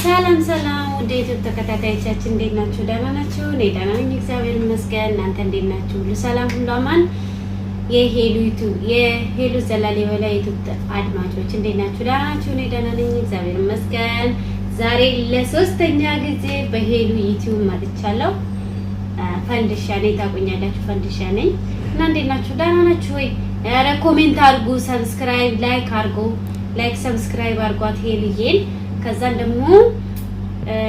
ሰላም ሰላም ወደ ዩቲዩብ ተከታታዮቻችን እንዴት ናችሁ? ደህና ናችሁ? እኔ ደህና ነኝ፣ እግዚአብሔር ይመስገን። እናንተ እንዴት ናችሁ? ሁሉ ሰላም፣ ሁሉ አማን? የሄሉ ዘላሌ በላይ ዩቲዩብ አድማጮች እንዴት ናችሁ? ደህና ናችሁ? እኔ ደህና ነኝ፣ እግዚአብሔር ይመስገን። ዛሬ ለሶስተኛ ጊዜ በሄሉ ዩቲዩብ መጥቻለሁ። ፈንድሻ ነኝ፣ ታውቁኛላችሁ፣ ፈንድሻ ነኝ እና እንዴት ናችሁ? ደህና ናችሁ ወይ? ኧረ ኮሜንት አድርጉ፣ ሰብስክራይብ ላይክ አድርጉ። ላይክ ሰብስክራይብ አድርጓት ሄልዬን። ከዛን ደግሞ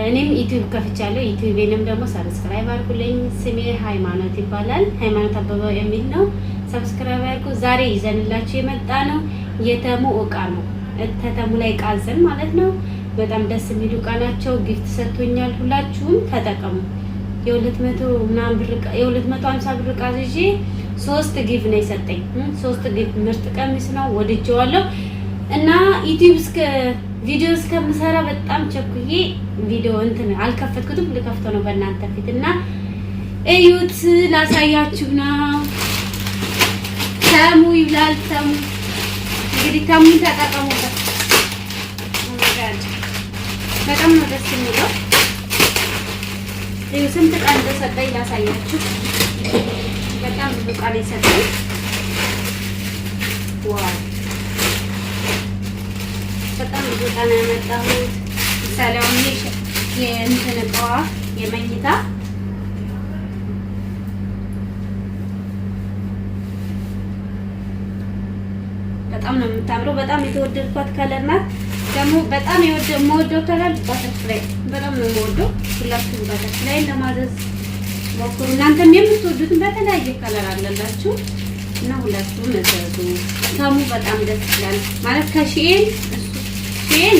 እኔም ዩቲዩብ ከፍቻለሁ። ዩቲዩቤንም ደግሞ ሰብስክራይብ አድርጉልኝ። ስሜ ሃይማኖት ይባላል። ሃይማኖት አበበ የሚል ነው። ሰብስክራይብ አድርጉ። ዛሬ ይዘንላችሁ የመጣ ነው የተሙ እቃ ነው። ተተሙ ላይ ቃዘን ማለት ነው። በጣም ደስ የሚሉ እቃ ናቸው። ጊፍት ሰጥቶኛል። ሁላችሁም ተጠቀሙ። የ200 ምናምን ብር የ250 ብር እቃ ይዤ 3 ጊፍት ነው የሰጠኝ። 3 ጊፍት ምርጥ ቀሚስ ነው። ወድጄዋለሁ እና ዩቲዩብ ቪዲዮ እስከምሰራ በጣም ቸኩዬ ቪዲዮ አልከፈትኩትም። ልከፍተው ነው በእናንተ ፊት እና እዩት፣ ላሳያችሁ ነው። ተሙ ይብላል። ተሙ እንግዲህ ተሙን ተጠቀሙበት። በጣም ነው ደስ የሚለው። እዩ ስንት ቃል እንደሰጠኝ ላሳያችሁ። በጣም ብዙ ቃል የሰጠኝ ዋው! በጣም ብዙ ቃል ያመጣሁት። ምሳሌ አሁን የእንትን እቃዋ የመኝታ በጣም ነው የምታምረው። በጣም የተወደድኳት ከለር ናት። ደግሞ በጣም የምወደው ከለር ባተርፍላይ በጣም ነው የምወደው። ሁላችሁም ባተርፍላይ ለማዘዝ ሞክሩ። እናንተም የምትወዱትን በተለያየ ከለር አለላችሁ እና ሁላችሁም እዘዙ። ተሙ በጣም ደስ ይላል ማለት ከሺኤን ሺኤን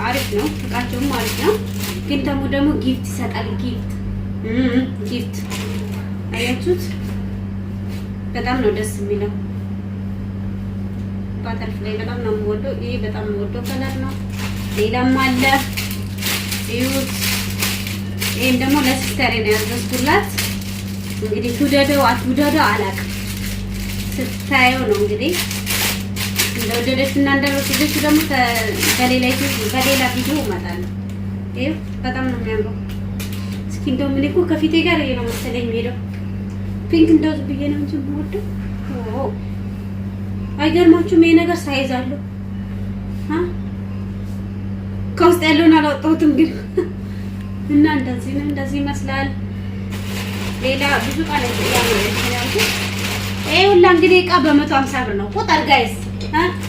አሪፍ ነው፣ እቃቸውም አሪፍ ነው። ግን ተሙ ደግሞ ጊፍት ይሰጣል። ጊፍት አያችሁት? በጣም ነው ደስ የሚለው። ባተርፍላይ በጣም ነው የምወደው። ይሄ በጣም የምወደው ከለር ነው። ሌላም አለ እዩት። ይሄን ደግሞ ለሲስተሬ ነው ያዘዝኩላት። እንግዲህ ትውደደው አትውደደው አላውቅም። ስታየው ነው እንግዲህ እንደወደደች እና እንዳልወደደች ደግሞ በሌላ ቪዲዮ እመጣለሁ። ይሄው በጣም ነው የሚያምረው። እስኪ እንደው ምን እኮ ከፊቴ ጋር ይሄ ነው መሰለኝ የሚሄደው። ፒንክ እንደው ዝም ብዬ ነው እንጂ የምወደው። አይገርማችሁም? ይሄ ነገር ሳይዝ አለው። ከውስጥ ያለውን አላወጣሁትም ግን እና እንደዚህ ነው፣ እንደዚህ ይመስላል። ሌላ ብዙ ቃል ያለው ይሄ ሁላ እንግዲህ እቃ በ150 ብር ነው። ቁጥር ጋይስ 1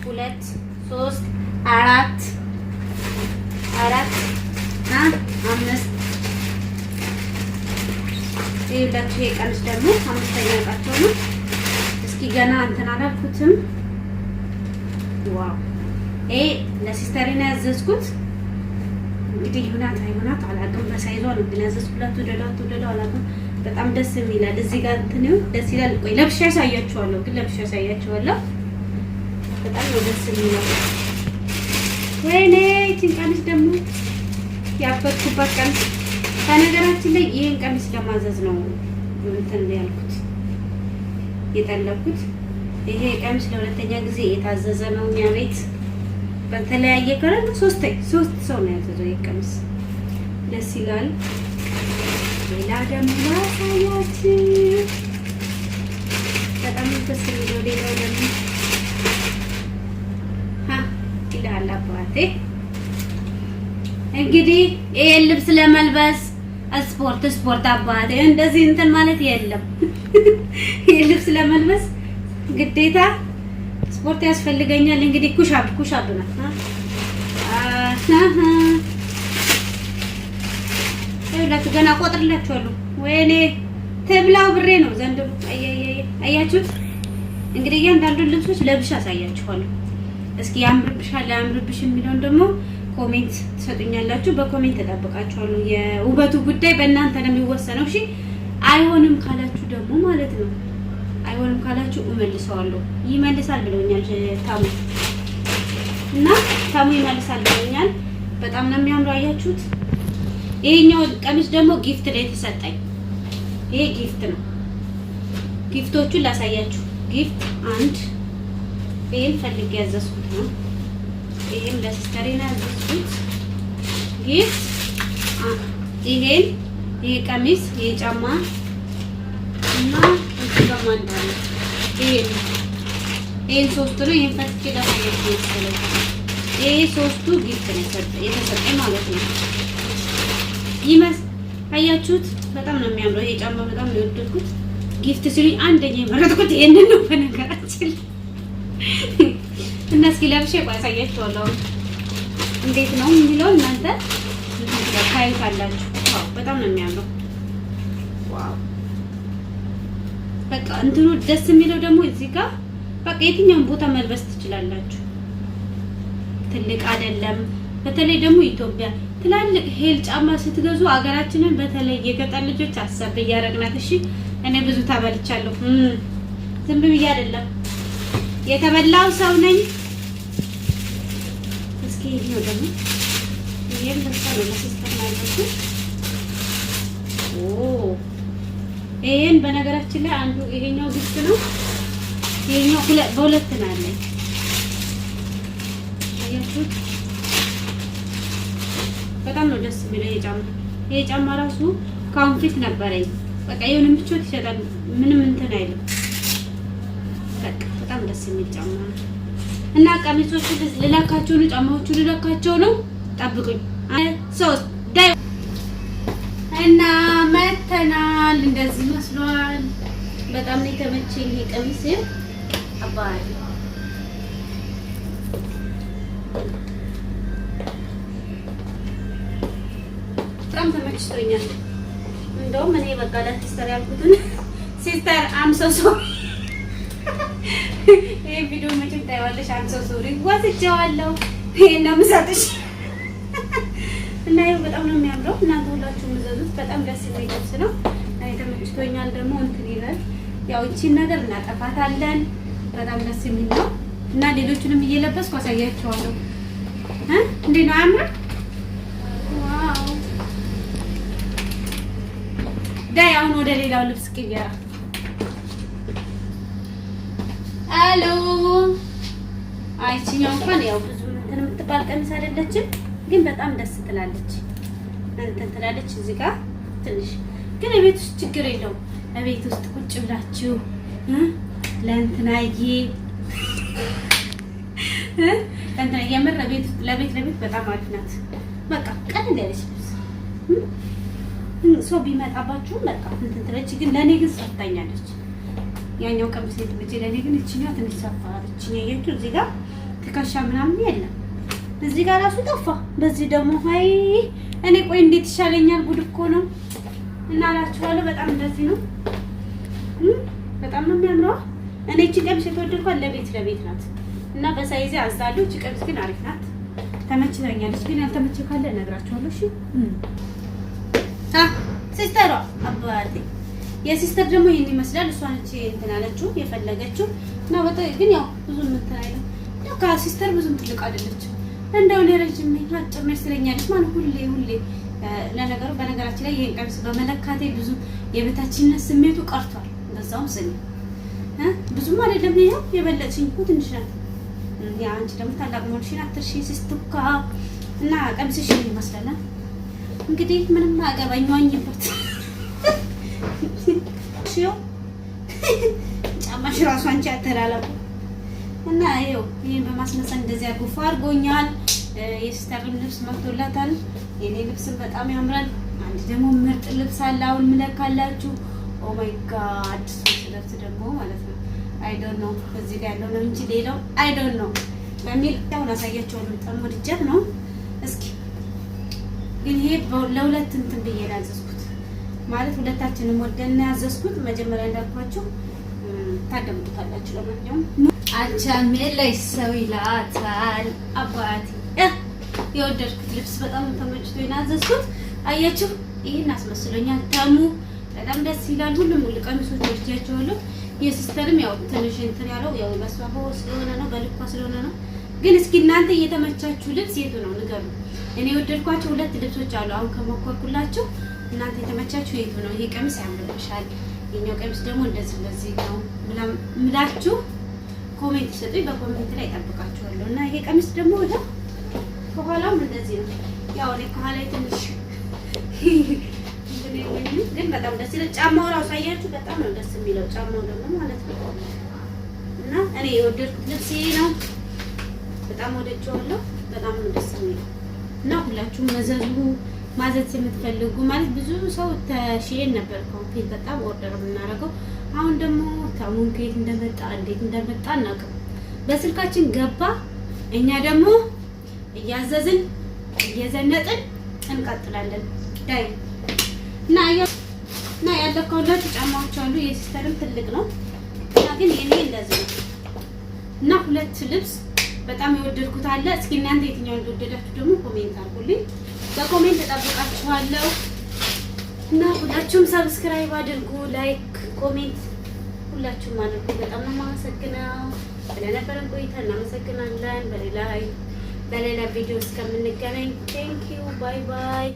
2 3 4 5 ይኸውላችሁ። ይሄ ቀንስ ደግሞ 5ኛ እቃቸው ነው። እስኪ ገና እንትን አላልኩትም። ዋው! ይሄ ለሲስተሬ ነው ያዘዝኩት። እንግዲህ ይሁናት አይሁናት አላውቅም። በሳይዟ ነው ግን ያዘዝኩላት። ወደዳው አላውቅም። በጣም ደስ የሚላል። እዚህ ጋር እንትን ነው ደስ ይላል። ቆይ ለብሻ ያሳያችኋለሁ። በጣም ነው ደስ የሚለው። ወይኔ ይህችን ቀሚስ ደግሞ ያበርኩባት ቀሚስ። በነገራችን ላይ ይሄን ቀሚስ ለማዘዝ ነው እንትን ያልኩት የጠለኩት። ይሄ ቀሚስ ለሁለተኛ ጊዜ የታዘዘ ነው እኛ ቤት በተለያየ ከረን ሶስት ሰው ነው ያዘዘው። ይሄ ቀሚስ ደስ ይላል። ሌላ ደግሞ ላሳያችሁ። በጣም ደስ የሚለው ሌላው ደግሞ ይላል አባቴ። እንግዲህ ይሄን ልብስ ለመልበስ ስፖርት አባቴ እንደዚህ እንትን ማለት የለም። ይሄን ልብስ ለመልበስ ግዴታ ስፖርት ያስፈልገኛል። እንግዲህ ኩሻብ ነው። ይኸውላችሁ ገና ቆጥርላችኋለሁ። ወይኔ ትብላው ብሬ ነው ዘንድሮ። አያችሁት? እንግዲህ እያንዳንዱን ልብሶች ለብሻ አሳያችኋለሁ። እስኪ ያምርብሽ የሚለውን ደግሞ ኮሜንት ትሰጡኛላችሁ። በኮሜንት ተጠብቃችኋለሁ። የውበቱ ጉዳይ በእናንተ ነው የሚወሰነው። እሺ አይሆንም ካላችሁ ደግሞ ማለት ነው አይሆንም ካላችሁ እመልሰዋለሁ። ይመልሳል ብለውኛል ታሙ እና ታሙ ይመልሳል ብለውኛል። በጣም ነው የሚያምረው። አያችሁት? ይሄኛው ቀሚስ ደግሞ ጊፍት ላይ ተሰጠኝ። ይሄ ጊፍት ነው። ጊፍቶቹን ላሳያችሁ። ጊፍት 1 ይሄን ፈልጌ ያዘዝኩት ነው። ይሄም ለሲስተሬና ያዘዝኩት ጊፍት። ይሄ ቀሚስ፣ ይሄ ጫማ እና እዚህ ጋር ማንዳለ ይሄን ሶስቱ ነው። ይሄን ፈትቼ ለማየት ነው። ይሄ ሶስቱ ጊፍት ነው የተሰጠኝ ማለት ነው። አያችሁት? በጣም ነው የሚያምረው። ይሄ ጫማ በጣም ነው የወደድኩት። ጊፍት ሲሉኝ አንደኛ የመረጥኩት ይሄንን ነው በነገራችን። እና እስኪ ለብሼ ያሳያችኋለሁ እንዴት ነው የሚለው እናንተ ታዩታላችሁ። ዋው በጣም ነው የሚያምረው። ዋው በቃ እንትኑ ደስ የሚለው ደግሞ እዚህ ጋር በቃ የትኛውን ቦታ መልበስ ትችላላችሁ። ትልቅ አይደለም። በተለይ ደግሞ ኢትዮጵያ ትላልቅ ሄል ጫማ ስትገዙ አገራችንን በተለይ የገጠር ልጆች አሰብ እያደረግናት። እሺ እኔ ብዙ ተበልቻለሁ። ዝም ብዬ አይደለም የተበላው ሰው ነኝ። እስኪ ይሄው ደግሞ ይሄን ለሰው ለሲስተር ማለት ነው። ይሄን በነገራችን ላይ አንዱ ይሄኛው ግፍት ነው። ይሄኛው በሁለት ነው ያለኝ። አያችሁት? በጣም ነው ደስ የሚለው ይሄ ጫማ ራሱ ኮንፊት ነበረኝ። በቃ የሆነ ምቾት ይሰጣል። ምንም እንትን አይልም። በቃ በጣም ደስ የሚል ጫማ ነው እና ቀሚሶቹ ልለካቸው ነው፣ ጫማዎቹ ልለካቸው ነው። ጠብቁኝ። 3 ዳይ እና መተናል። እንደዚህ መስሏል። በጣም ነው የተመቸኝ ይሄ ቀሚስ አባይ በጣም ተመችቶኛል። እንደውም እኔ በቃ ለሲስተር ያልኩትን ሲስተር አምሶሶ ይሄ ቪዲዮ መቼም ታይዋለሽ። አምሶሶ ወስጄዋለሁ። ይሄን ነው የምሰጥሽ እና ይሄው በጣም ነው የሚያምረው። እናንተ ሁላችሁም ምዘዙት። በጣም ደስ የሚል ልብስ ነው። እኔ ተመችቶኛል። ደግሞ እንትን ይላል ያው እቺን ነገር እናጠፋታለን። በጣም ደስ የሚል ነው እና ሌሎቹንም እየለበስኩ አሳያቸዋለሁ። እንዴት ነው አያምርም? ዋው ዳይ አሁን ወደ ሌላው ልብስ ቅየራ። አሎ አይቺኛው እንኳን ያው ብዙ እንትን የምትባል ቀሚስ አይደለችም፣ ግን በጣም ደስ ትላለች። እንትን ትላለች እዚህ ጋር ትንሽ ግን እቤት ውስጥ ችግር የለውም። እቤት ውስጥ ቁጭ ብላችሁ ለእንትናዬ እንትን የምር ለቤት በጣም አሪፍ ናት። በቃ ቀለል ያለች ልብስ ሰው ቢመጣባችሁ በቃ እንትን ትለች። ግን ለኔ ግን ሰፍታኛለች። ያኛው ቀሚስ ልጅ ለኔ ግን እቺኛው ትንሽ ሰፋለች። ያያችሁ እዚህ ጋር ትከሻ ምናምን የለም። እዚህ ጋር ራሱ ጠፋ። በዚህ ደግሞ ሃይ እኔ ቆይ እንዴት ይሻለኛል? ጉድ እኮ ነው እና እላችኋለሁ። በጣም እንደዚህ ነው። በጣም ነው የሚያምረው። እኔ እቺ ቀሚስ የተወደድኳት ለቤት ናት እና በሳይዝ አዛለሁ። እቺ ቀሚስ ግን አሪፍ ናት፣ ተመችታኛለች። ግን ያልተመቸ ካለ እነግራችኋለሁ። እሺ ሲስተሯ አባቴ የሲስተር ደግሞ ይሄን ይመስላል። እሷ ነች እንትን አለችው የፈለገችው እና ግን ያው ብዙም እንትን አይደለም። ያው ከሲስተር ብዙም ትልቅ አይደለችም። እንደው ለረጅም ነኝ አጭር ነኝ ስለኛለች ማለት ሁሌ ለነገሩ በነገራችን ላይ ይሄን ቀሚስ በመለካቴ ብዙ የበታችነት ስሜቱ ቀርቷል። እንደዛውም ስለ ብዙም አይደለም። ይሄው የበለጥሽኝ እኮ ትንሽ ናት። ያ አንቺ ደግሞ ታላቅ ሞልሽን አትርሺ ሲስተካ እና ቀሚስሽ ይመስላል። እንግዲህ ምንም አገባኝ ዋኝበት እሺው ጫማሽ ራሱ አንቺ አተላላቁ እና ይሄው ይሄን በማስመሰል እንደዚህ አድርጎ አድርጎኛል። የሲስተርም ልብስ መጥቶላታል። የኔ ልብስም በጣም ያምራል። አንድ ደግሞ ምርጥ ልብስ አለ አሁን ምለካላችሁ። ኦ ማይ ጋድ ስለብስ ደግሞ ማለት ነው አይ ዶንት ኖ እዚህ ጋር ያለው ነው እንጂ ሌላው አይ ዶንት ኖ በሚል ያው አሳያችኋለሁ። በጣም ወድጃት ነው። እስኪ ግን ይሄ ለሁለት እንትን ብዬ ያዘዝኩት ማለት ሁለታችንም ወደን ያዘዝኩት መጀመሪያ እንዳልኳችሁ ታደምጡታላችሁ። ለማንኛውም አቻሜ ላይ ሰው ይላታል አባቴ የወደድኩት ልብስ በጣም ተመችቶኝ ያዘዝኩት። አያችሁ ይሄን አስመስሎኛል። ተሙ በጣም ደስ ይላል። ሁሉም ቀሚሶች ወድጃቸዋለሁ። የሲስተርም ያው ትንሽ እንትን ያለው ያው በሷፎ ስለሆነ ነው በልኳ ስለሆነ ነው። ግን እስኪ እናንተ እየተመቻችሁ ልብስ የቱ ነው ንገሩ። እኔ የወደድኳቸው ሁለት ልብሶች አሉ አሁን ከመኮርኩላችሁ። እናንተ የተመቻችሁ የቱ ነው? ይሄ ቀሚስ ያምርብሻል፣ የኛው ቀሚስ ደግሞ እንደዚህ ነው ምላችሁ ኮሜንት ሰጡኝ። በኮሜንት ላይ እጠብቃችኋለሁ። እና ይሄ ቀሚስ ደግሞ ወደ ከኋላም እንደዚህ ነው። ያው እኔ ከኋላ ትንሽ ግን በጣም ደስ ይላል። ጫማው ራሱ አያችሁ በጣም ነው ደስ የሚለው ጫማው ደግሞ ማለት ነው። እና እኔ የወደድኩት ልብስ ይሄ ነው። በጣም ወደድኩዋለሁ። በጣም ነው ደስ የሚለው እና ሁላችሁም ማዘዝ የምትፈልጉ ማለት ብዙ ሰው ተሽየን ነበር ኮምፒት በጣም ኦርደር የምናደርገው። አሁን ደግሞ ታሙን ከየት እንደመጣ እንዴት እንደመጣ እናውቅም። በስልካችን ገባ። እኛ ደግሞ እያዘዝን እየዘነጥን እንቀጥላለን። ዳይ እና ያለካውላችሁ ጫማዎች አሉ። የሲስተርም ትልቅ ነው እና ግን የኔ እንደዚህ ነው እና ሁለት ልብስ በጣም የወደድኩት አለ። እስኪ እናንተ የትኛው እንደወደዳችሁ ደግሞ ኮሜንት አድርጉልኝ። በኮሜንት እጠብቃችኋለሁ እና ሁላችሁም ሰብስክራይብ አድርጉ፣ ላይክ፣ ኮሜንት ሁላችሁም አድርጉ። በጣም ነው የማመሰግነው ስለነበረን ቆይታ እናመሰግናለን። በሌላ ቪዲዮ እስከምንገናኝ ቴንክ ዩ ባይ ባይ።